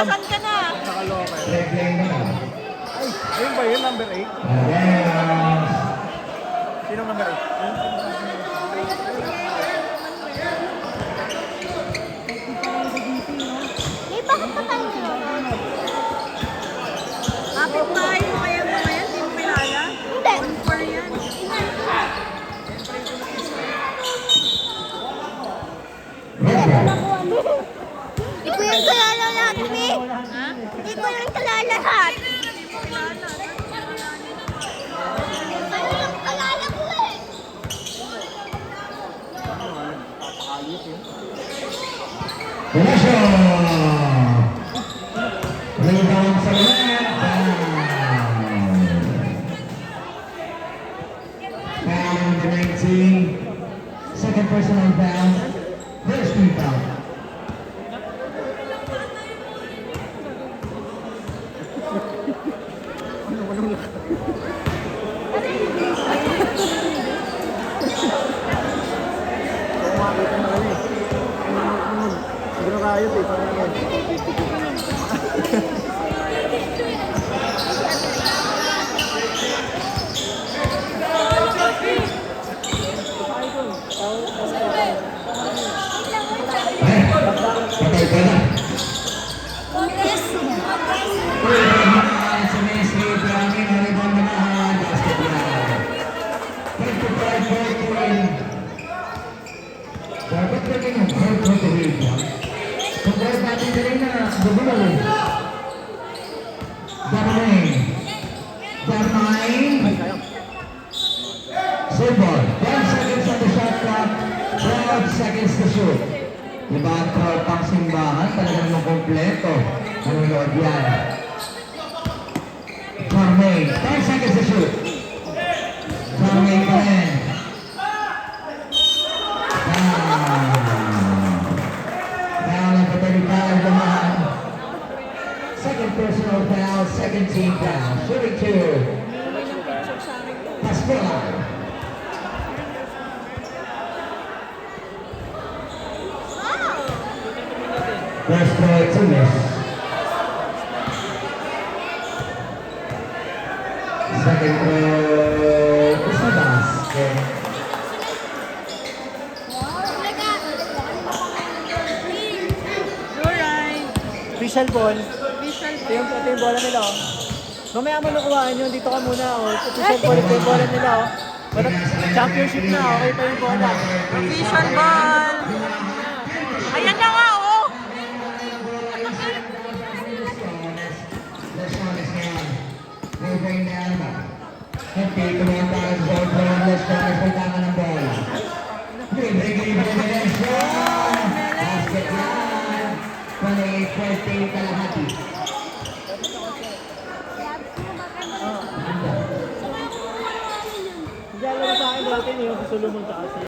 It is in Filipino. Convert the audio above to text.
Nasaan ka na? Nakaloka. Ay, Ayun ba yun, number 8? Sinong number 8? Eh, bakit pa tayo nanonood? kapit bahay mo kaya mo ngayon? Di mo kilala? Hindi. For yan. Hindi ko yung kalala lahat, Mi. Ha? Hindi ko yung kalala lahat. Di mo kilala. Ano yung kalala ko eh? Rebound sa left. Foul number 19. Second personal foul. First team foul. Umabot na kami. Hindi na kayot eh. Parang ano. Patay ka na. Sa Messi, Brahmin, rebound naman. Basketball. 55-43. Dapat na rin yung hard to the rebound. Kung dahil natin na rin na gugulo. Darmain. Save ball. 12 seconds on the shot clock. 12 seconds to shoot. Diba ang tropang simbahan? Talagang yung kompleto. Nanonood yan. Darmain. 10 seconds to shoot. Darmain pa rin. Foul number 35, Dumaan. Second personal foul, second team foul. Shooting two. Pascual. First throw to miss. Second throw is a basket. Alright. Official ball. Visual Ito yung bola nila oh. Mamaya mo nakuhaan yun. Dito ka muna oh. Official ball. Ito yung bola nila oh. But championship na. Okay pa yung bola. Visual ball. Ayan na nga, oh. Moving down. Hindi tumatawag sa zone. Let's go. Nagpunta ng bola. Libre Valencia. Basket yan. 28-14 kalahati. Hindi alam mo sa akin dati yung susulong mo sa kasi.